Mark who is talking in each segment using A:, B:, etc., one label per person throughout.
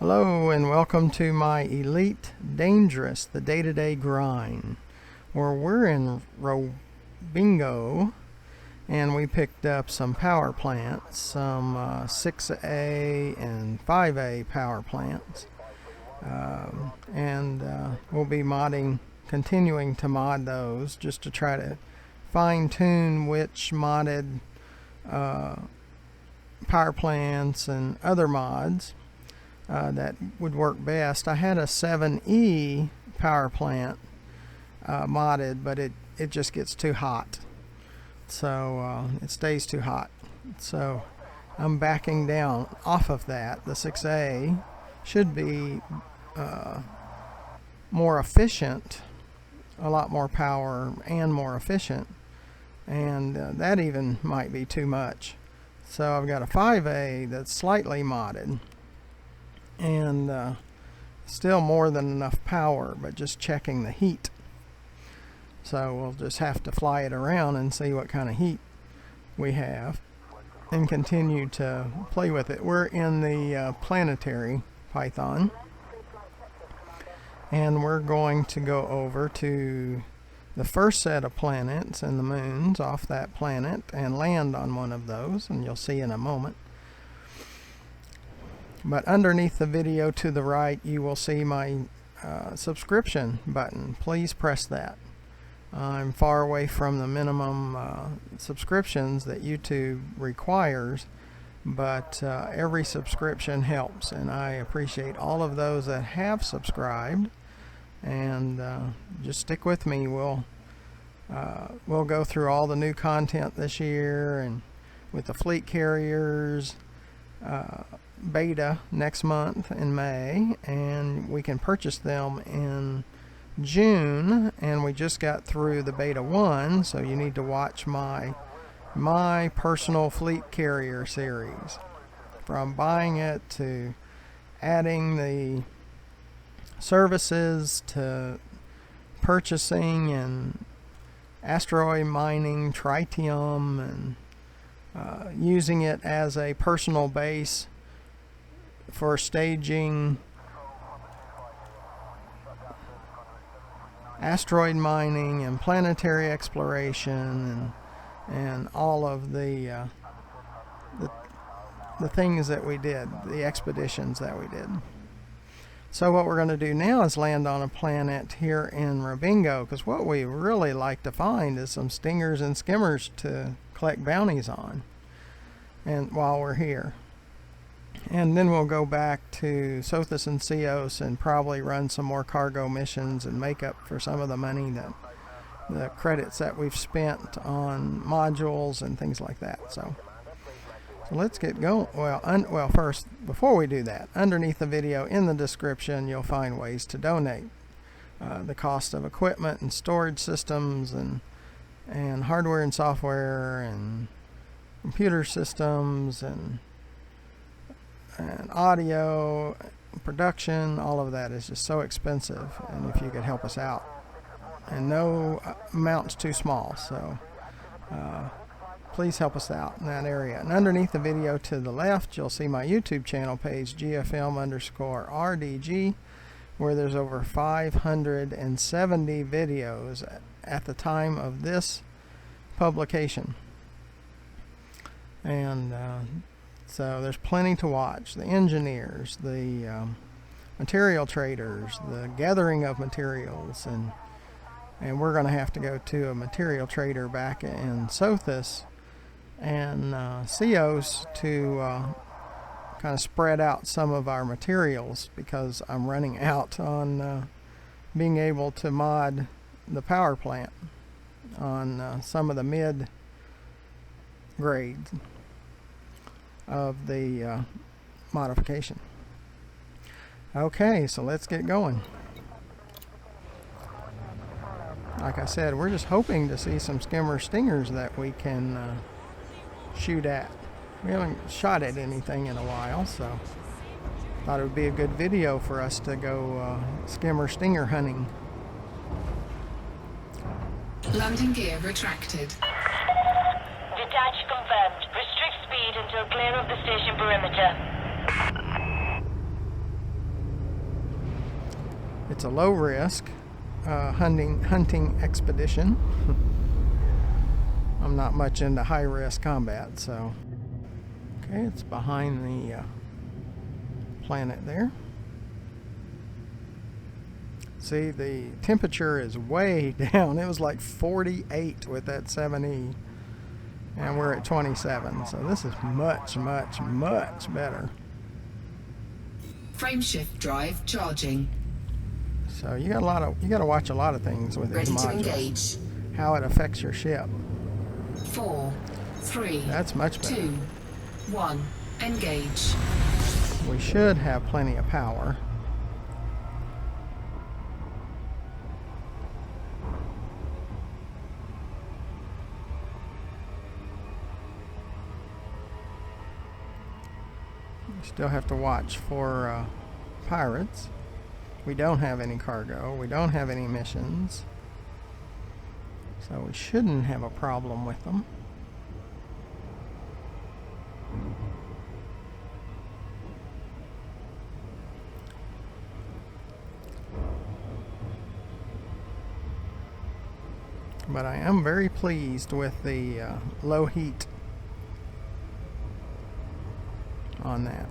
A: Hello and welcome to my Elite Dangerous, the day-to-day grind, where we're in Robigo and we picked up some power plants, some 6A and 5A power plants, and we'll be continuing to mod those just to try to fine-tune which modded power plants and other mods that would work best. I had a 7E power plant modded, but it just gets too hot, so it stays too hot, so I'm backing down off of that. The 6A should be more efficient, a lot more power and more efficient, and that even might be too much. So I've got a 5A that's slightly modded and still more than enough power, but just checking the heat. So we'll just have to fly it around and see what kind of heat we have and continue to play with it. We're in the Planetary Python, and we're going to go over to the first set of planets and the moons off that planet and land on one of those, and you'll see in a moment. But underneath the video to the right, you will see my subscription button. Please press that. I'm far away from the minimum subscriptions that YouTube requires, but every subscription helps, and I appreciate all of those that have subscribed. And just stick with me. We'll go through all the new content this year, and with the fleet carriers beta next month in May, and we can purchase them in June, and we just got through the beta 1, so you need to watch my personal fleet carrier series, from buying it to adding the services to purchasing and asteroid mining, tritium, and using it as a personal base for staging asteroid mining and planetary exploration and all of the things that we did, the expeditions that we did. So what we're going to do now is land on a planet here in Robigo, because what we really like to find is some stingers and skimmers to collect bounties on, and while we're here. And then we'll go back to Sothis and Ceos and probably run some more cargo missions and make up for some of the money the credits that we've spent on modules and things like that. So let's get going. Well, first, before we do that, underneath the video in the description, you'll find ways to donate. The cost of equipment and storage systems and hardware and software and computer systems and audio production, all of that is just so expensive, and if you could help us out, and no amount's too small, so please help us out in that area. And underneath the video to the left, you'll see my YouTube channel page, GFM_RDG, where there's over 570 videos at the time of this publication. And so there's plenty to watch. The engineers, the material traders, the gathering of materials, and we're going to have to go to a material trader back in Sothis and Ceos to kind of spread out some of our materials, because I'm running out on being able to mod the power plant on some of the mid grades of the modification. Okay, so let's get going. Like I said, we're just hoping to see some skimmer stingers that we can shoot at. We haven't shot at anything in a while, so thought it would be a good video for us to go skimmer stinger hunting.
B: Landing gear retracted.
C: Detach confirmed. Restrict speed until clear of the station perimeter.
A: It's a low risk hunting expedition. I'm not much into high risk combat, so okay, it's behind the planet there. See, the temperature is way down. It was like 48 with that 7E, and we're at 27, so this is much, much, much better.
B: Frameshift drive charging.
A: So you got to watch a lot of things with these
B: Ready to
A: modules.
B: engage.
A: How it affects your ship.
B: 4, 3,
A: That's much better.
B: 2, 1. Engage.
A: We should have plenty of power. We still have to watch for pirates. We don't have any cargo. We don't have any missions. So we shouldn't have a problem with them. But I am very pleased with the low heat on that.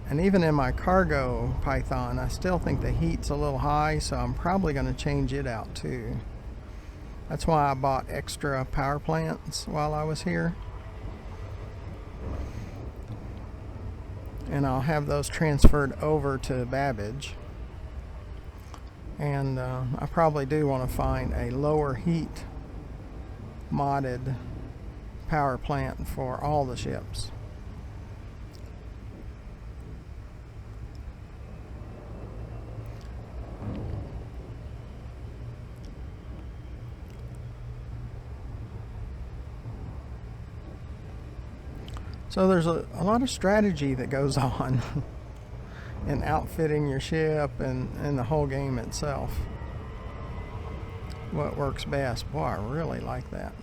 A: And even in my cargo Python, I still think the heat's a little high, so I'm probably going to change it out too. That's why I bought extra power plants while I was here. And I'll have those transferred over to Babbage. And I probably do want to find a lower heat modded power plant for all the ships. So there's a lot of strategy that goes on in outfitting your ship and the whole game itself. What works best? Boy, I really like that.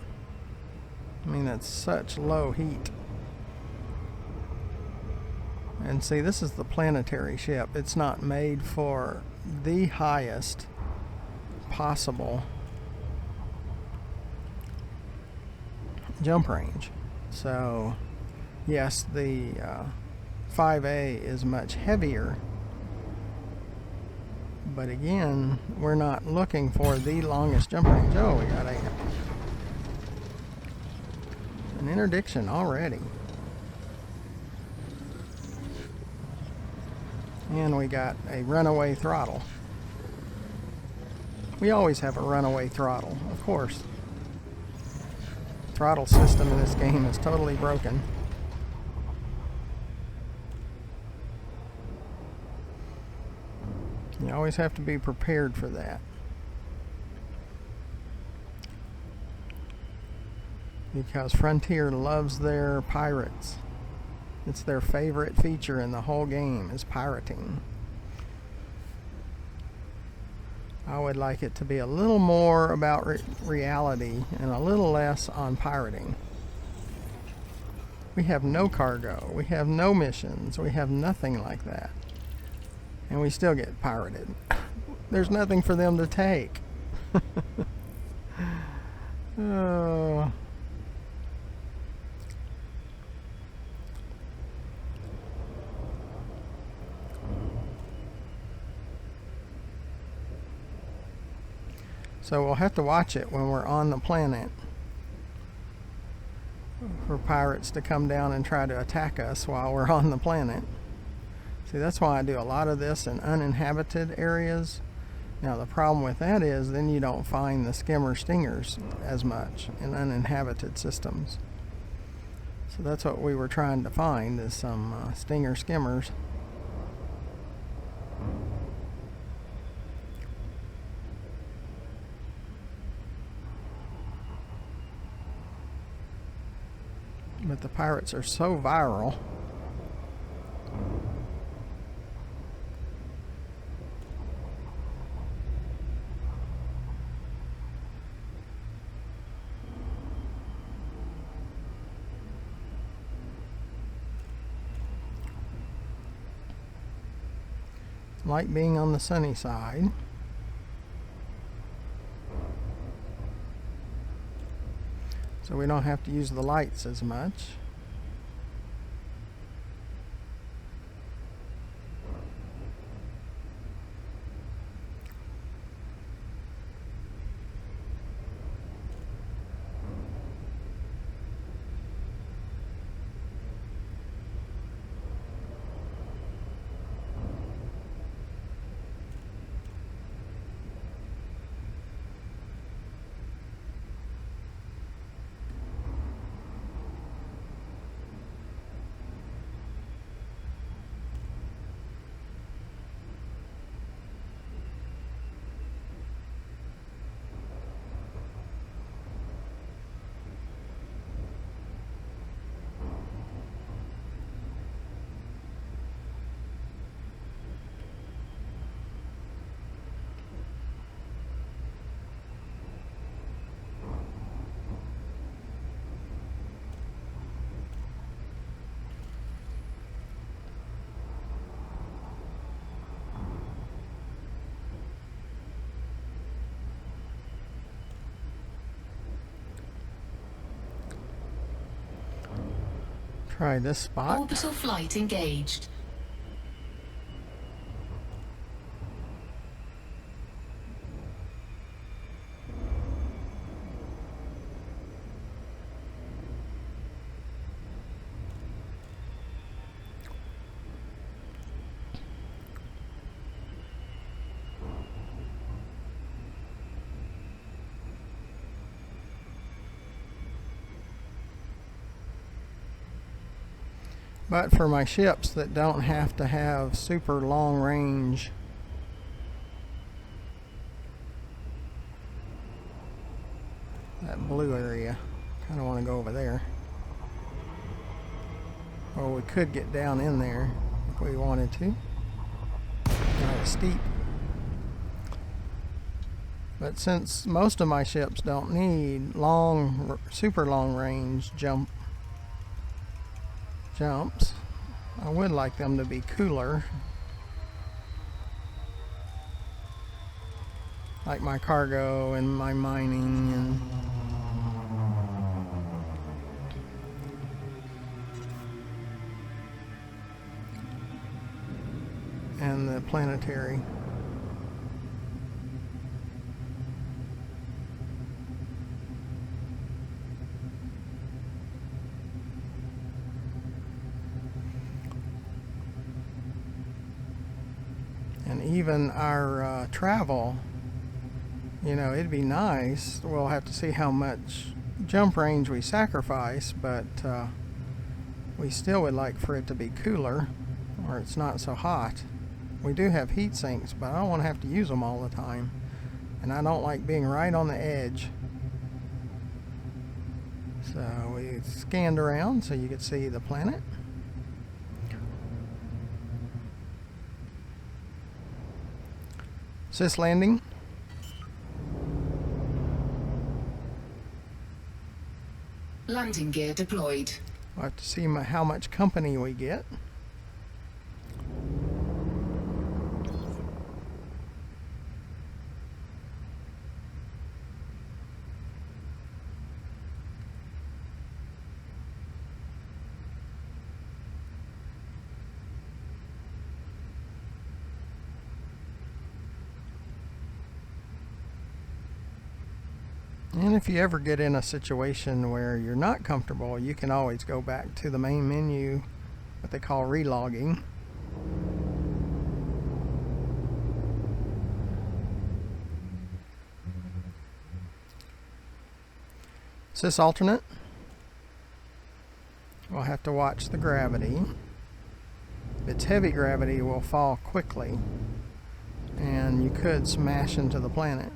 A: I mean, that's such low heat. And see, this is the Planetary ship. It's not made for the highest possible jump range. So yes, the 5A is much heavier, but again, we're not looking for the longest jump range. Oh, we got an interdiction already. And we got a runaway throttle. We always have a runaway throttle, of course. Throttle system in this game is totally broken. You always have to be prepared for that. Because Frontier loves their pirates. It's their favorite feature in the whole game is pirating. I would like it to be a little more about reality and a little less on pirating. We have no cargo. We have no missions. We have nothing like that. And we still get pirated. There's nothing for them to take. Oh. So we'll have to watch it when we're on the planet for pirates to come down and try to attack us while we're on the planet. See, that's why I do a lot of this in uninhabited areas. Now the problem with that is then you don't find the skimmer stingers as much in uninhabited systems. So that's what we were trying to find, is some stinger skimmers. But the pirates are so viral. Like being on the sunny side. So we don't have to use the lights as much. Try this spot.
B: Orbital flight engaged.
A: But for my ships that don't have to have super long range, that blue area, kind of want to go over there. Or we could get down in there if we wanted to. Kind of steep. But since most of my ships don't need long, super long range jumps, I would like them to be cooler, like my cargo and my mining and the Planetary. And even our travel, you know, it'd be nice. We'll have to see how much jump range we sacrifice, but we still would like for it to be cooler, or it's not so hot. We do have heat sinks, but I don't want to have to use them all the time. And I don't like being right on the edge. So we scanned around so you could see the planet. Sis landing.
B: Landing gear deployed.
A: We'll have to see how much company we get. And if you ever get in a situation where you're not comfortable, you can always go back to the main menu, what they call relogging. Is this alternate? We'll have to watch the gravity. If it's heavy gravity, will fall quickly, and you could smash into the planet.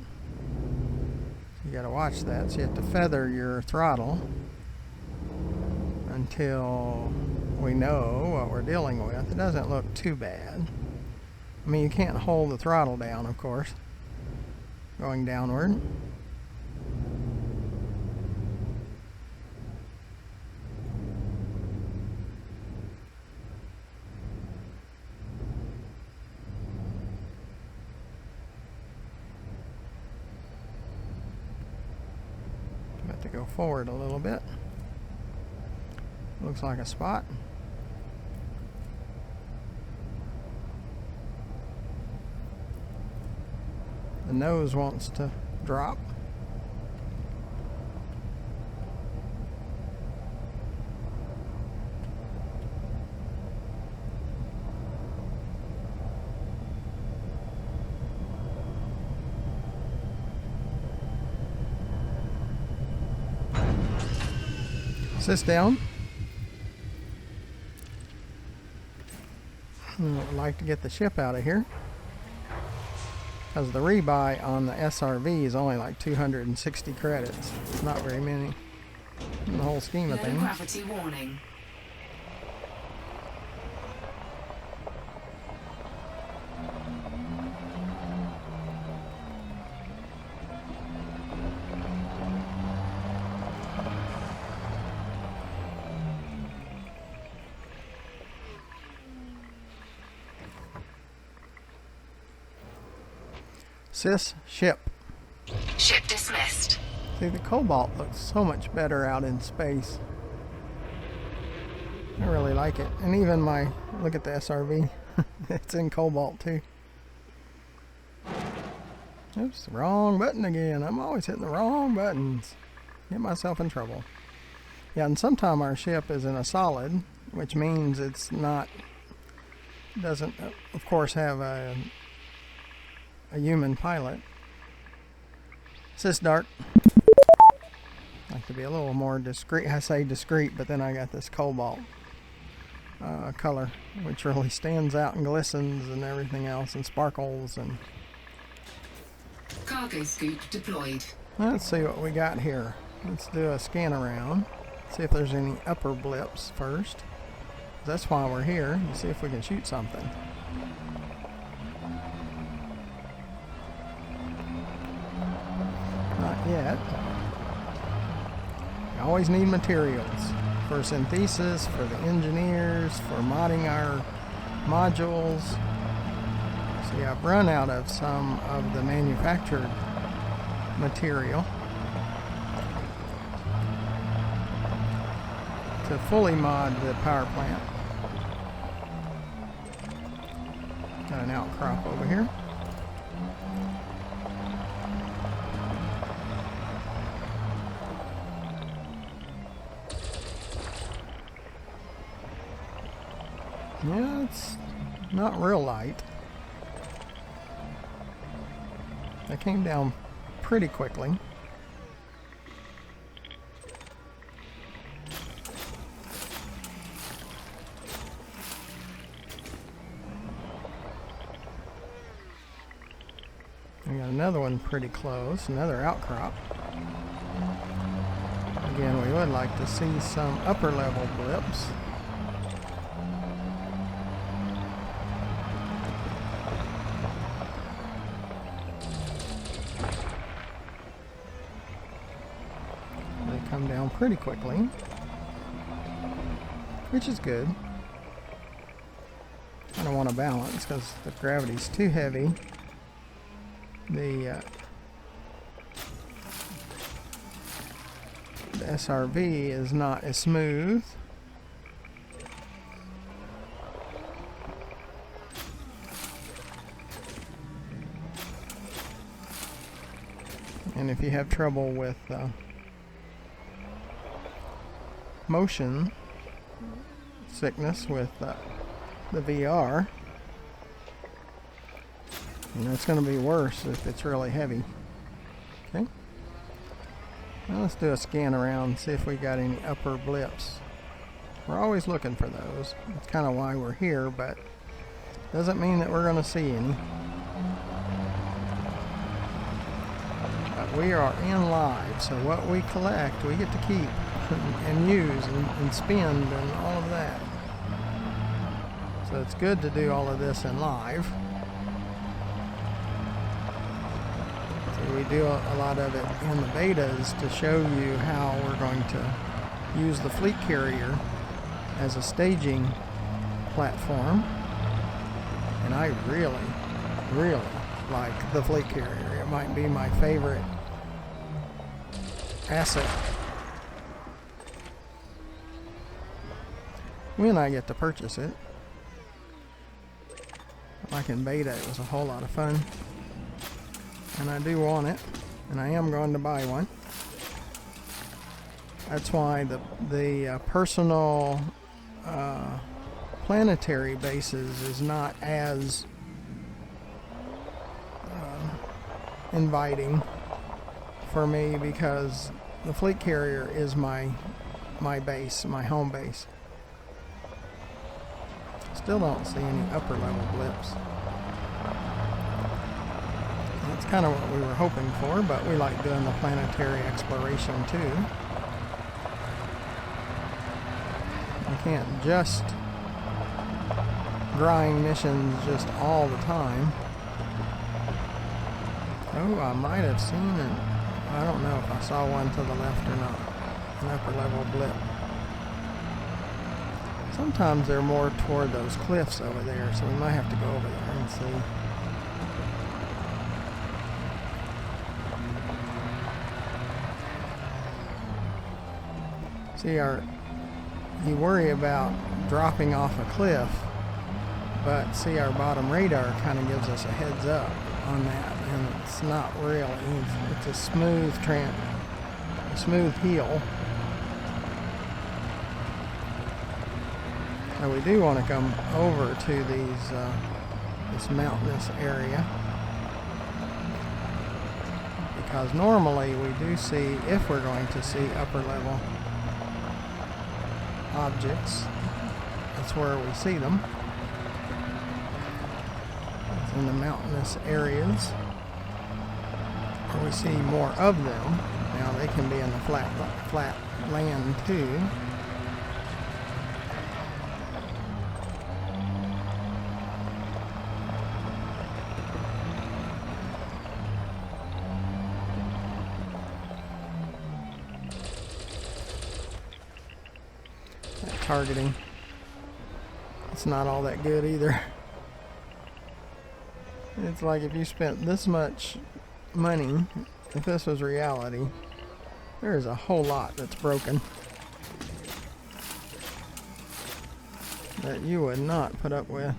A: You got to watch that. So you have to feather your throttle until we know what we're dealing with. It doesn't look too bad. I mean, you can't hold the throttle down, of course, going downward. to go forward a little bit. Looks like a spot. The nose wants to drop. Sits down. I'd like to get the ship out of here, because the rebuy on the SRV is only like 260 credits. It's not very many in the whole scheme of
B: Low
A: things.
B: gravity warning.
A: Sys ship.
B: Ship dismissed.
A: See, the Cobalt looks so much better out in space. I really like it. And even look at the SRV. It's in Cobalt too. Oops, wrong button again. I'm always hitting the wrong buttons. Get myself in trouble. Yeah, and sometimes our ship is in a solid, which means it's not, doesn't, of course, have a human pilot. Sys dark. Like to be a little more discreet. I say discreet, but then I got this cobalt color, which really stands out and glistens and everything else and sparkles. And
B: Cargo scoop deployed.
A: let's see what we got here. Let's do a scan around. See if there's any upper blips first. That's why we're here. See if we can shoot something. Not yet. You always need materials for synthesis, for the engineers, for modding our modules. See, I've run out of some of the manufactured material to fully mod the power plant. Got an outcrop over here. Yeah, it's not real light. That came down pretty quickly. We got another one pretty close, another outcrop. Again, we would like to see some upper level blips. Come down pretty quickly, which is good. I don't want to balance because the gravity's too heavy. The SRV is not as smooth. And if you have trouble with motion sickness with the VR, and it's going to be worse if it's really heavy. Okay, now let's do a scan around, see if we got any upper blips. We're always looking for those. That's kind of why we're here, but doesn't mean that we're going to see any. But we are in live, so what we collect we get to keep and use and spend and all of that. So it's good to do all of this in live. So we do a lot of it in the betas to show you how we're going to use the fleet carrier as a staging platform. And I really, really like the fleet carrier. It might be my favorite asset when I get to purchase it. Like in beta, it was a whole lot of fun. And I do want it, and I am going to buy one. That's why the personal planetary bases is not as inviting for me, because the fleet carrier is my base, my home base. Still don't see any upper level blips. That's kind of what we were hoping for, but we like doing the planetary exploration too. We can't just grind missions just all the time. Oh, I might have seen it. I don't know if I saw one to the left or not. An upper level blip. Sometimes they're more toward those cliffs over there, so we might have to go over there and see. See, you worry about dropping off a cliff, but see, our bottom radar kind of gives us a heads up on that, and it's not real easy. It's a smooth heel. So we do want to come over to this mountainous area, because normally we do see, if we're going to see upper level objects, that's where we see them. It's in the mountainous areas where we see more of them. Now they can be in the flat land too. Targeting, it's not all that good either. It's like if you spent this much money, if this was reality, there's a whole lot that's broken that you would not put up with.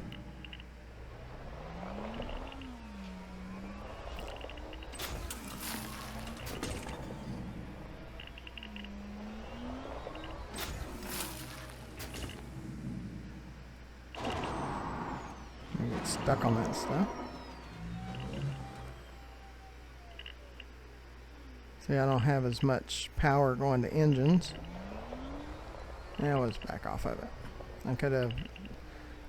A: Stuck on that stuff. See, I don't have as much power going to engines. Now let's back off of it. I could have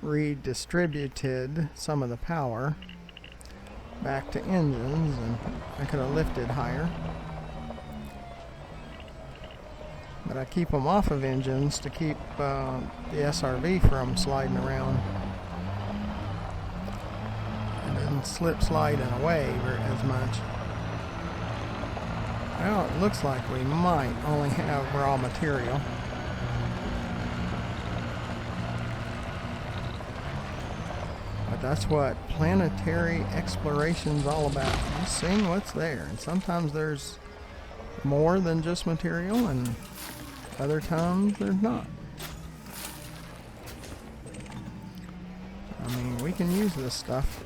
A: redistributed some of the power back to engines, and I could have lifted higher. But I keep them off of engines to keep the SRV from sliding around. Slip sliding away as much. Well, it looks like we might only have raw material. But that's what planetary exploration's all about. Just seeing what's there. And sometimes there's more than just material, and other times there's not. I mean, we can use this stuff.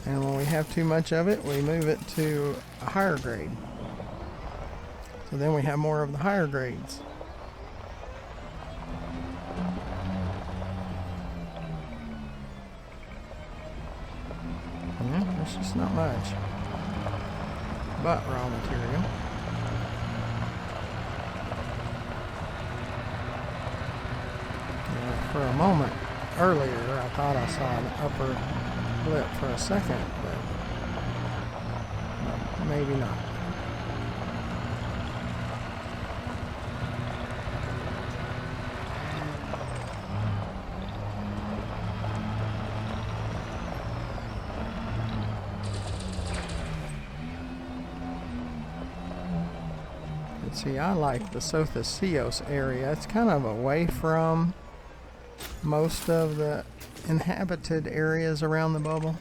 A: And when we have too much of it, we move it to a higher grade. So then we have more of the higher grades. Yeah, there's just not much but raw material. Yeah, for a moment earlier, I thought I saw an upper blip for a second, but maybe not. Let's see, I like the Sothisios area. It's kind of away from most of the inhabited areas around the bubble.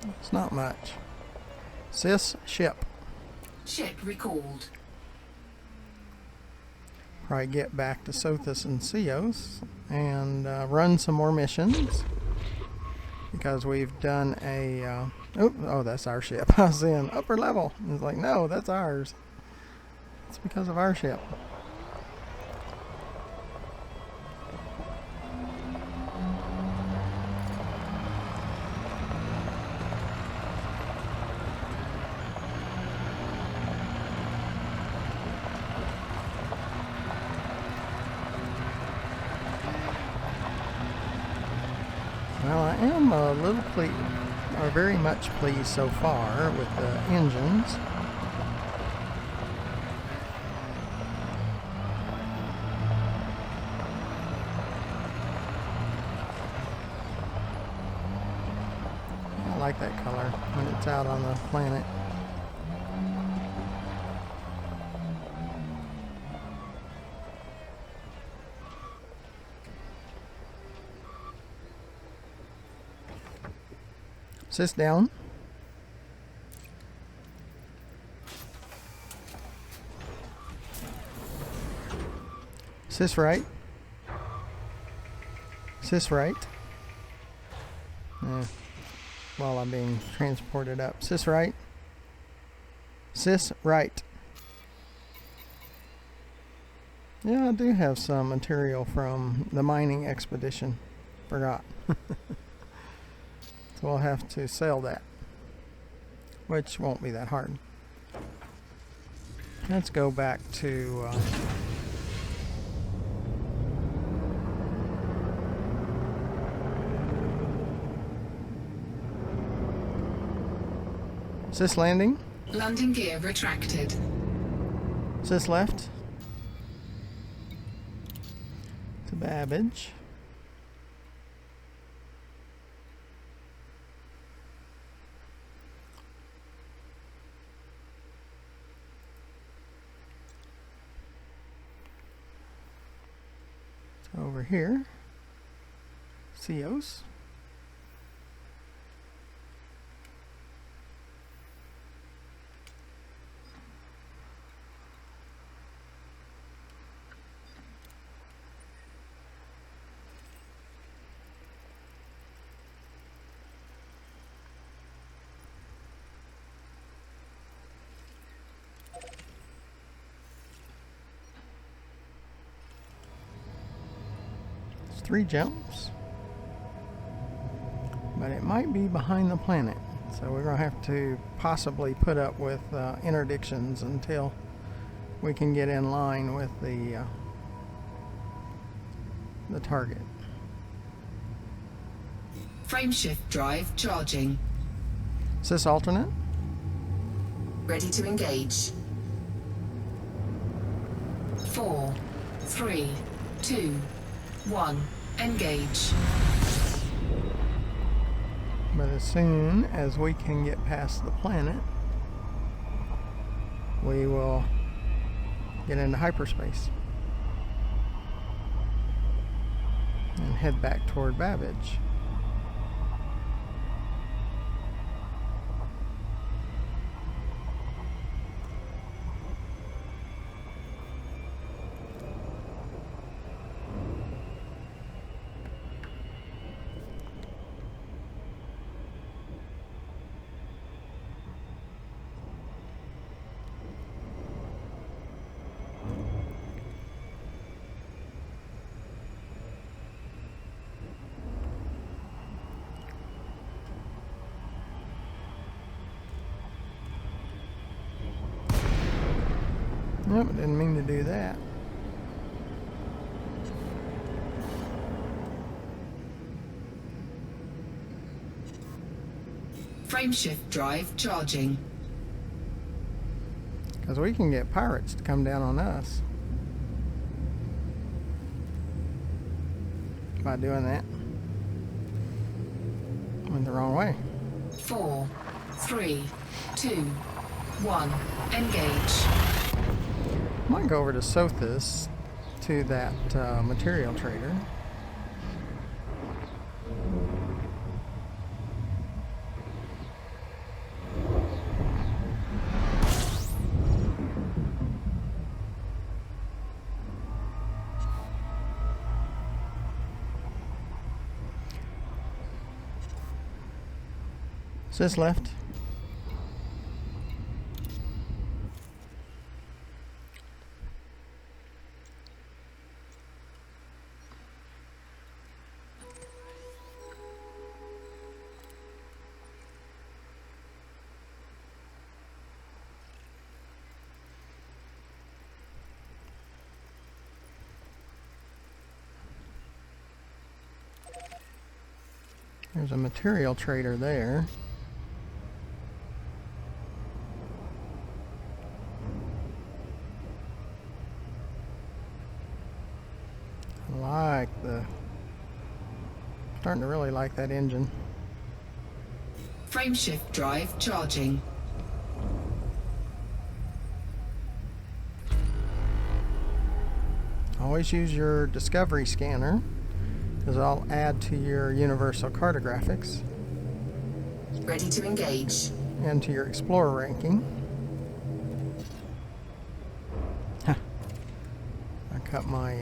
A: It's not much. Sys ship.
B: Ship recalled.
A: Probably get back to Sothis and Ceos and run some more missions, because we've done a oh, that's our ship. I was in upper level. It's like, no, that's ours. It's because of our ship. Well, I am a little pleased, or very much pleased so far with the engines. I like that color when it's out on the planet. Sys down. Sys right. Sys right. While I'm being transported up. Sys right. Sys right. Yeah, I do have some material from the mining expedition. Forgot. So we'll have to sell that, which won't be that hard. Let's go back to Sys landing.
B: Landing gear retracted.
A: Sys left to Babbage. Over here, Ceos. Three jumps, but it might be behind the planet, so we're going to have to possibly put up with interdictions until we can get in line with the target.
B: Frameshift drive charging.
A: Sys alternate.
B: Ready to engage. 4, 3, 2, 1. Engage.
A: But as soon as we can get past the planet, we will get into hyperspace and head back toward Babbage. Nope, didn't mean to do that.
B: Frameshift drive charging.
A: Because we can get pirates to come down on us by doing that. Went the wrong way.
B: 4, 3, 2, 1. Engage.
A: Might go over to Sothis to that material trader. Sys left. There's a material trader there. Starting to really like that engine.
B: Frameshift drive charging.
A: Always use your discovery scanner, because I'll add to your universal cartographics
B: Ready to engage.
A: and to your explorer ranking. I cut my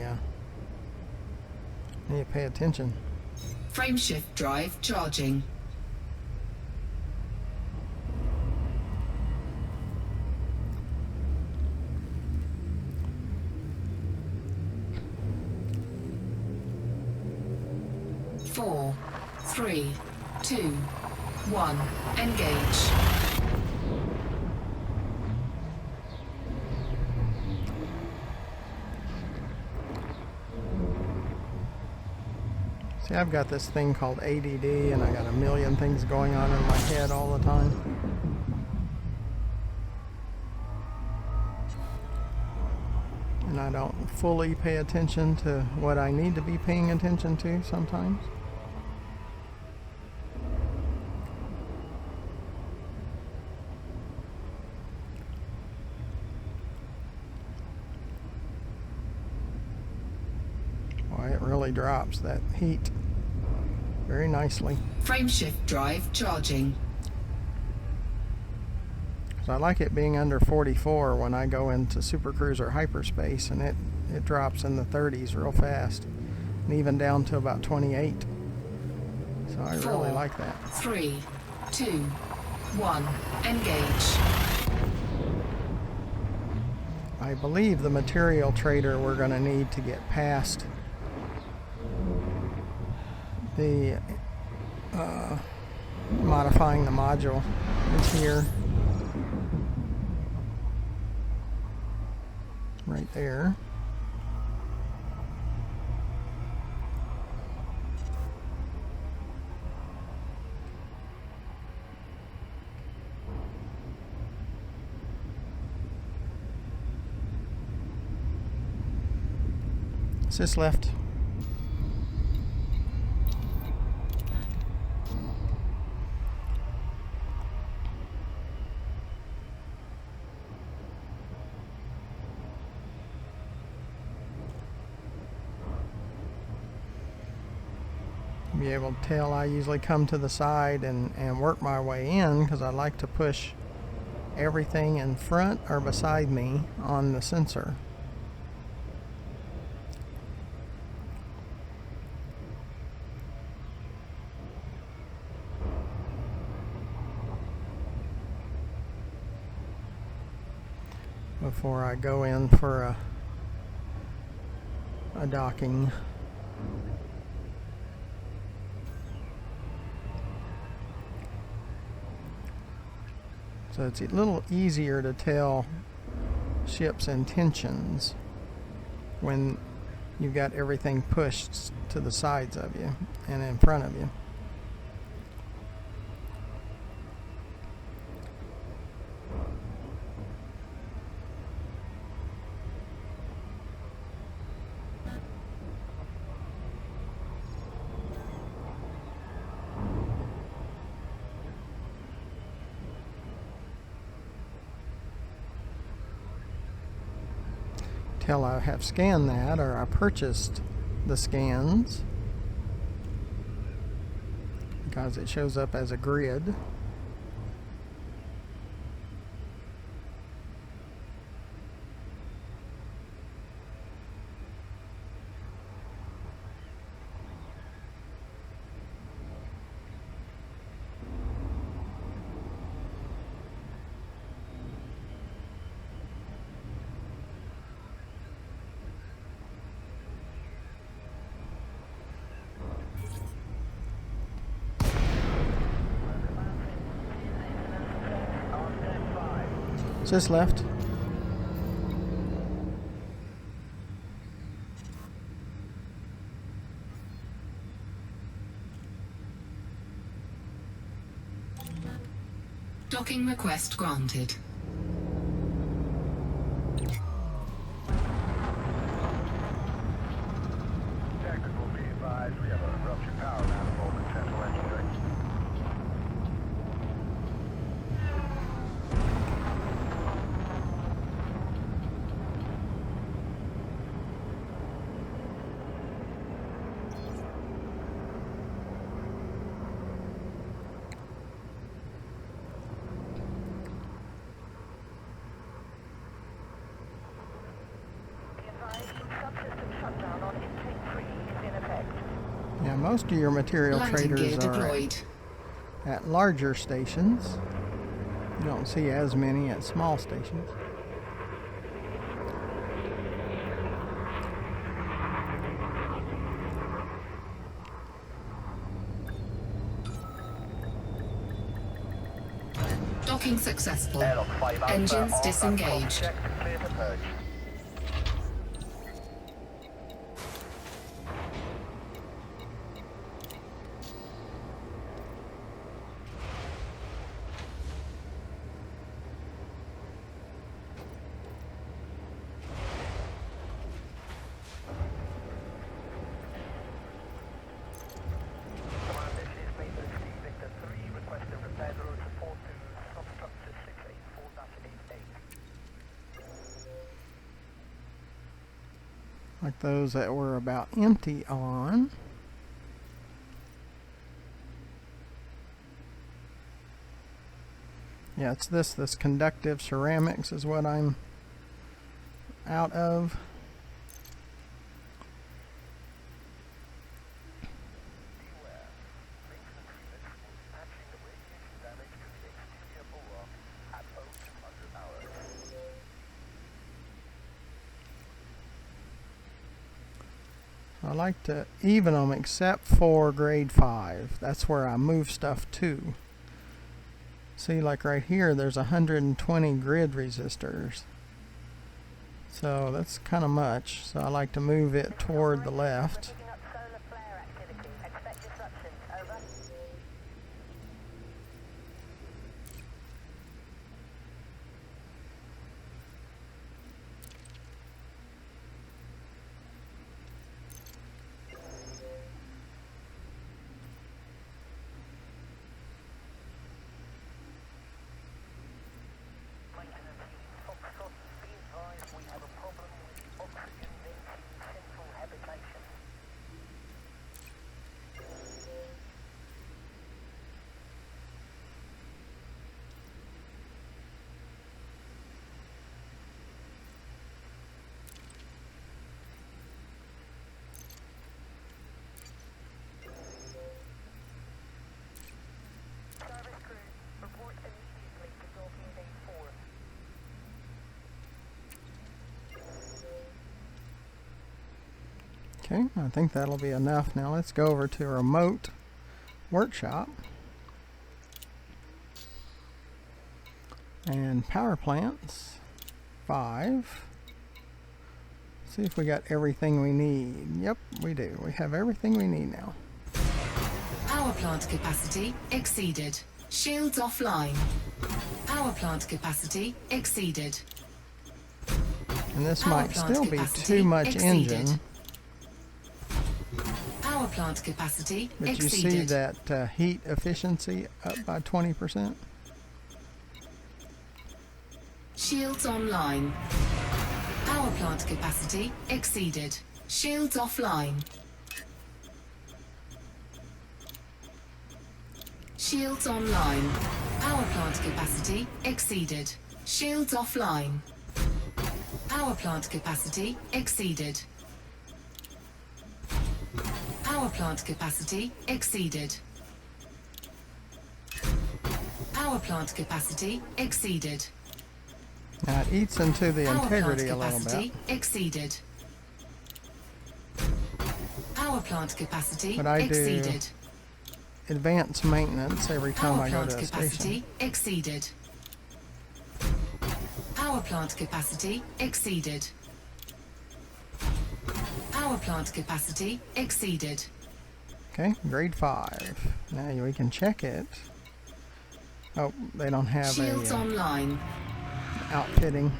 A: need to pay attention.
B: Frameshift drive charging. Four, three, two, one. Engage.
A: See, I've got this thing called ADD, and I got a million things going on in my head all the time. And I don't fully pay attention to what I need to be paying attention to sometimes. Boy, it really drops that heat very nicely.
B: Frameshift drive charging.
A: So I like it being under 44 when I go into supercruise or hyperspace, and it drops in the 30s real fast, and even down to about 28. So I really like that.
B: 3, 2, 1. Engage.
A: I believe the material trader we're going to need to get past the modifying the module is here. Right there. Sys left. Be able to tell I usually come to the side and work my way in, because I like to push everything in front or beside me on the sensor. Before I go in for a docking. So it's a little easier to tell ship's intentions when you've got everything pushed to the sides of you and in front of you. Till I have scanned that, or I purchased the scans, because it shows up as a grid. Just left.
B: Docking request granted.
D: Technical, be advised, we have a ruptured power manifold in central engineering.
A: Yeah, most of your material
B: Landing gear
A: traders are
B: deployed.
A: at larger stations. You don't see as many at small stations.
B: Docking successful.
D: Airlock 5 Alpha,
B: Engines
D: all
B: disengaged.
D: checked and clear to purge. Command, this is Maple Steve Victor 3, requesting repair road support to substructure 684-88.
A: Like those that were about empty on. Yeah, it's this conductive ceramics is what I'm out of. I like to even them except for grade 5. That's where I move stuff to. See, like right here, there's 120 grid resistors. So that's kind of much. So I like to move it toward the left. Okay, I think that'll be enough. Now let's go over to remote workshop and power plants 5. See if we got everything we need. Yep, we do. We have everything we need now.
B: Power plant capacity exceeded. Shields offline. Power plant capacity exceeded.
A: And this
B: Power
A: might
B: plant
A: still be
B: capacity
A: too much
B: exceeded.
A: engine.
B: Power plant capacity
A: But you
B: exceeded.
A: see that heat efficiency up by 20%?
B: Shields online. Power plant capacity exceeded. Shields offline. Shields online. Power plant capacity exceeded. Shields offline. Power plant capacity exceeded. Power plant capacity exceeded. Power plant capacity exceeded.
A: Now it eats into the
B: Power
A: integrity a
B: plant
A: little
B: capacity
A: bit.
B: exceeded. Power plant capacity
A: But I do
B: exceeded.
A: advanced maintenance every time
B: Power
A: I go
B: plant
A: to a
B: capacity
A: station.
B: exceeded. Power plant capacity exceeded. Power plant capacity exceeded.
A: Okay, grade 5. Now we can check it. Oh, they don't have
B: Shields
A: a
B: online.
A: outfitting.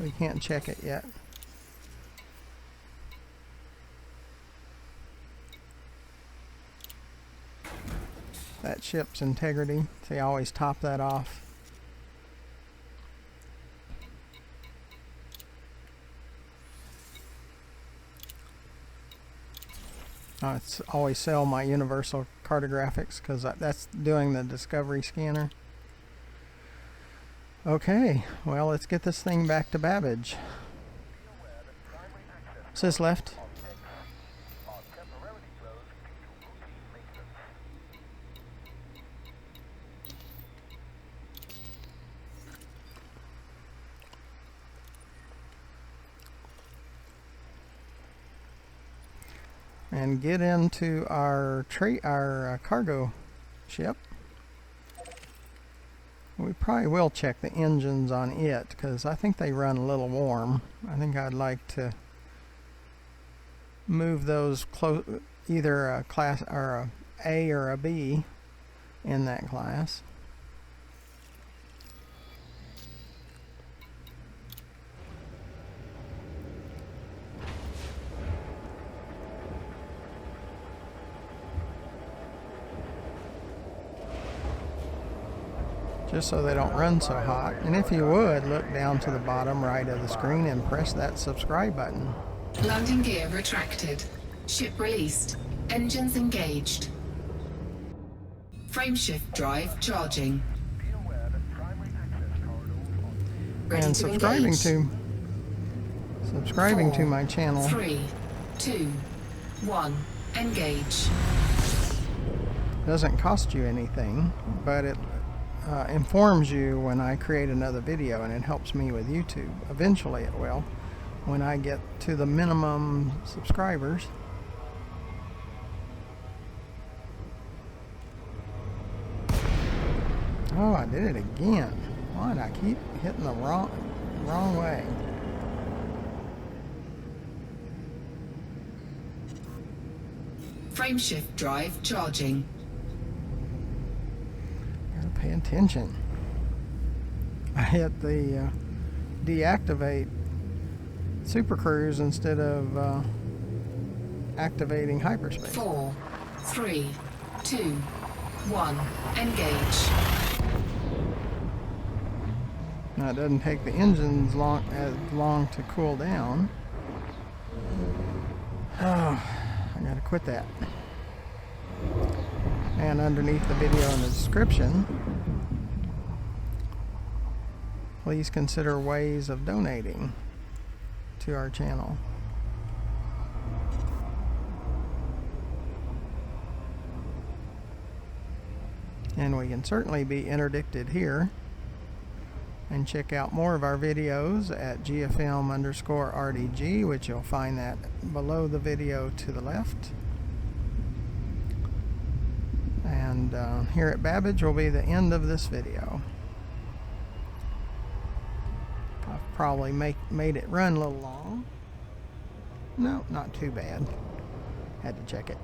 A: We can't check it yet. That ship's integrity. See, I always top that off. I always sell my universal cartographics because that's doing the discovery scanner. Okay, well, let's get this thing back to Babbage. Says left. And get into our cargo ship. We probably will check the engines on it because I think they run a little warm. I think I'd like to move those either a class or a or a B in that class. Just so they don't run so hot. And if you would, look down to the bottom right of the screen and press that subscribe button.
B: Landing gear retracted. Ship released. Engines engaged. Frameshift drive charging. Ready
A: And
B: to
A: subscribing
B: engage.
A: to my channel.
B: 3, 2, 1. Engage.
A: Doesn't cost you anything, but it informs you when I create another video, and it helps me with YouTube. Eventually it will, when I get to the minimum subscribers. Oh, I did it again. Why do I keep hitting the wrong way?
B: Frameshift drive charging.
A: Gotta pay attention. I hit the deactivate Super Cruise instead of activating hyperspace.
B: 4, 3, 2, 1. Engage.
A: Now it doesn't take the engines as long to cool down. Oh, I gotta quit that. And underneath the video in the description, please consider ways of donating to our channel. And we can certainly be interdicted here. And check out more of our videos at GFM_RDG, which you'll find that below the video to the left. And here at Babbage will be the end of this video. I've probably made it run a little long. No, not too bad. Had to check it.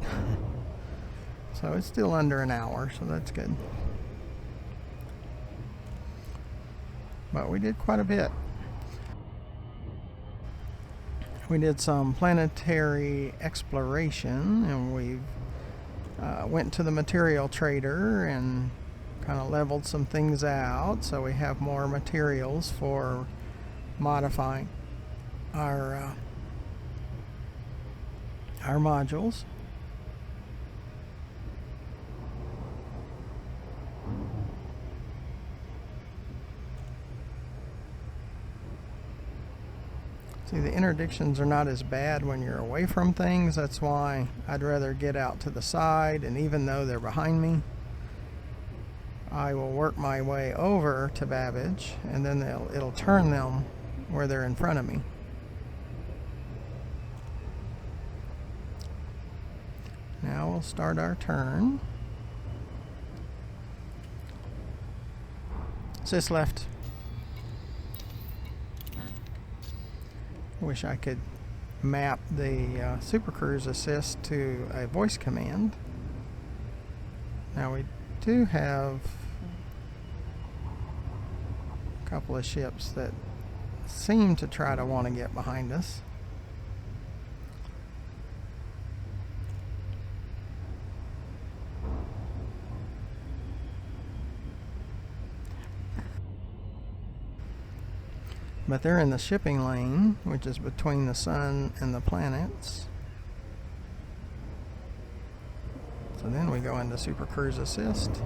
A: So it's still under an hour, so that's good. But we did quite a bit. We did some planetary exploration, and we went to the material trader and kind of leveled some things out, so we have more materials for modifying our modules. See, the interdictions are not as bad when you're away from things. That's why I'd rather get out to the side, and even though they're behind me, I will work my way over to Babbage, and then it'll turn them where they're in front of me. Now we'll start our turn. Sys left. Wish I could map the Super Cruise Assist to a voice command. Now we do have a couple of ships that seem to try to want to get behind us. But they're in the shipping lane, which is between the sun and the planets. So then we go into Super Cruise Assist.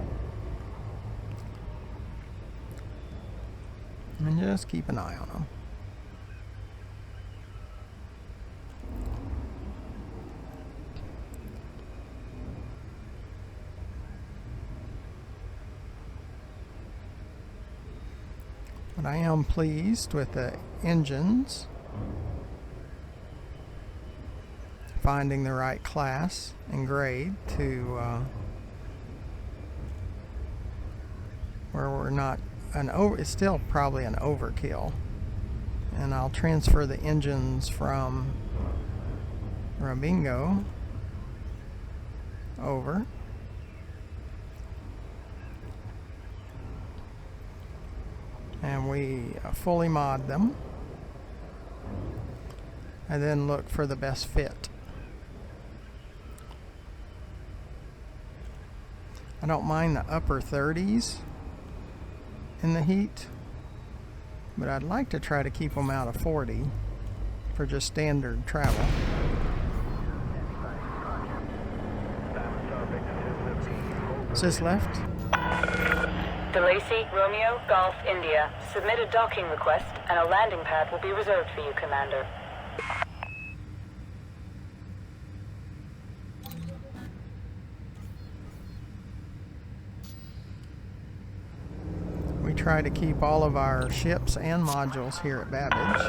A: And just keep an eye on them. But I am pleased with the engines, finding the right class and grade to where we're not it's still probably an overkill. And I'll transfer the engines from Robigo over. And we fully mod them, and then look for the best fit. I don't mind the upper 30s in the heat, but I'd like to try to keep them out of 40 for just standard travel. Sis left.
C: DeLacy, Romeo, Golf, India. Submit a docking request and a landing pad will be reserved for you, Commander.
A: We try to keep all of our ships and modules here at Babbage.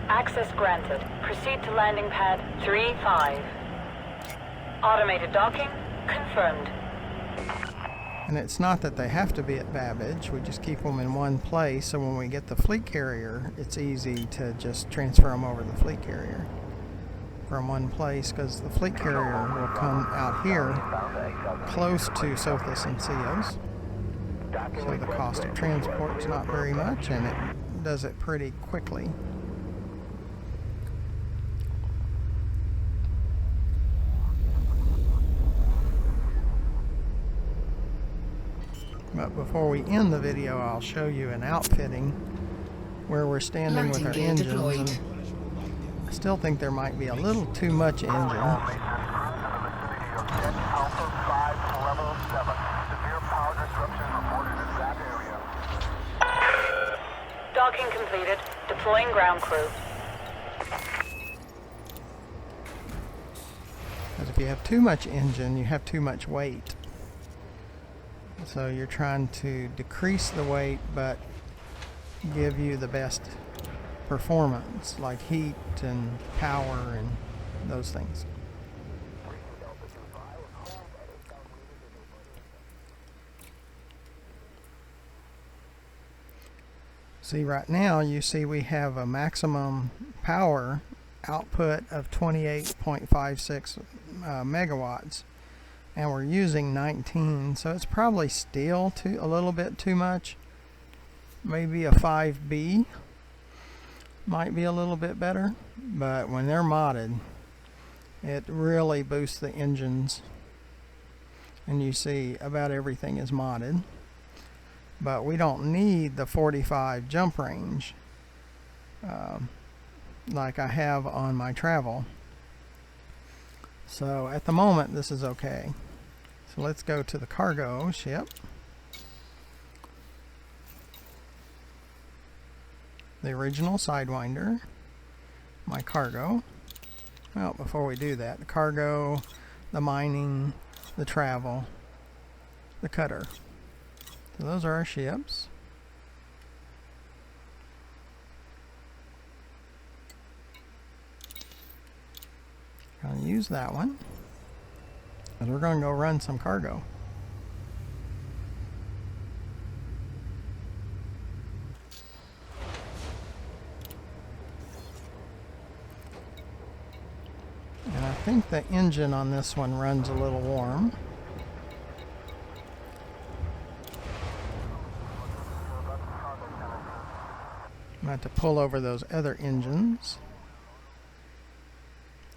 C: Access granted. Proceed to landing pad 3-5. Automated docking confirmed.
A: And it's not that they have to be at Babbage, we just keep them in one place, so when we get the fleet carrier, it's easy to just transfer them over the fleet carrier from one place, because the fleet carrier will come out here close to Sothis and Ceos. So the cost of transport is not very much, and it does it pretty quickly. But before we end the video, I'll show you an outfitting where we're standing with our engines. And I still think there might be a little too much engine.
C: Docking completed. Deploying ground crew.
A: Because if you have too much engine, you have too much weight. So you're trying to decrease the weight, but give you the best performance, like heat and power and those things. See, right now you see we have a maximum power output of 28.56 megawatts. And we're using 19, so it's probably still a little bit too much. Maybe a 5B might be a little bit better, but when they're modded, it really boosts the engines. And you see about everything is modded, but we don't need the 45 jump range like I have on my travel. So at the moment this is okay. So let's go to the cargo ship. The original Sidewinder. My cargo. Well, before we do that, the cargo, the mining, the travel, the cutter. So those are our ships. I'll use that one, because we're going to go run some cargo. think the engine on this one runs a little warm. I'm going to have to pull over those other engines.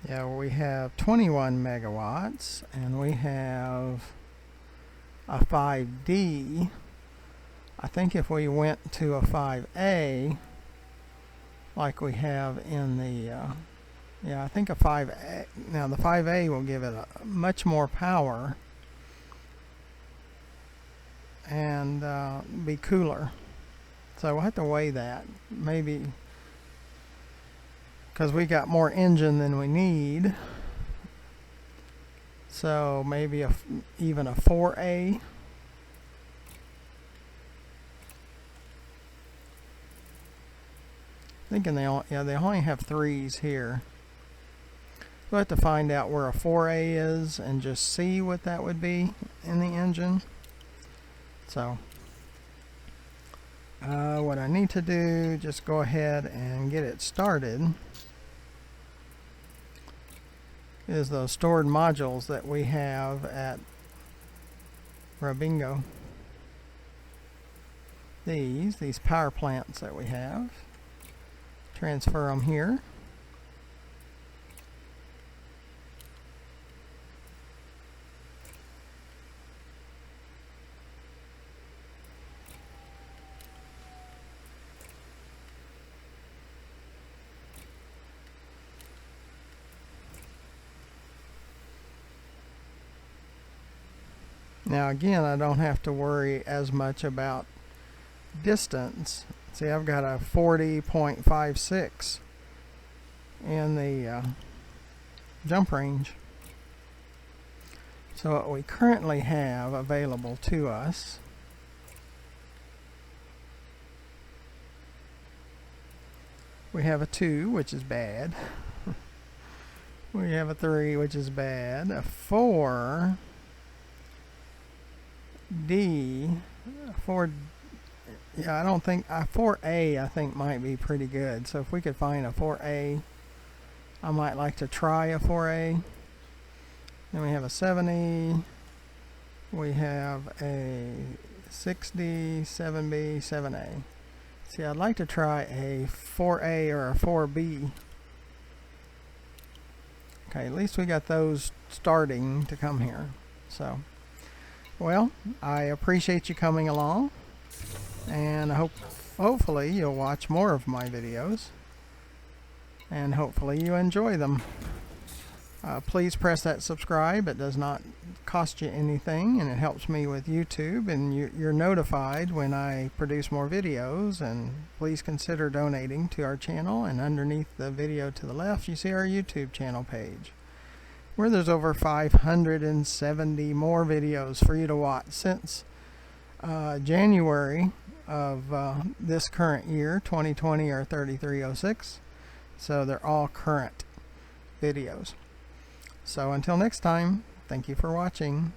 A: Yeah, we have 21 megawatts, and we have a 5D. I think if we went to a 5A, like we have in the, yeah, I think a 5A, now the 5A will give it a much more power and be cooler. So we'll have to weigh that, maybe, because we got more engine than we need. So maybe even a 4A. Thinking they only have 3s here. We'll have to find out where a 4A is and just see what that would be in the engine. So what I need to do, just go ahead and get it started, is those stored modules that we have at Robigo. These power plants that we have. Transfer them here. Now again, I don't have to worry as much about distance. See, I've got a 40.56 in the jump range. So what we currently have available to us, we have a 2, which is bad. We have a 3, which is bad. A 4D, 4. Yeah, I don't think a 4A I think might be pretty good. So if we could find a 4A, I might like to try a 4A. Then we have a 7E. We have a 6D, 7B, 7A. See, I'd like to try a 4A or a 4B. Okay, at least we got those starting to come here. So, well, I appreciate you coming along. And hopefully you'll watch more of my videos, and hopefully you enjoy them. Please press that subscribe. It does not cost you anything, and it helps me with YouTube, and you're notified when I produce more videos. And please consider donating to our channel, and underneath the video to the left you see our YouTube channel page, where there's over 570 more videos for you to watch since January of this current year, 2020, or 3306. So they're all current videos. So until next time, thank you for watching.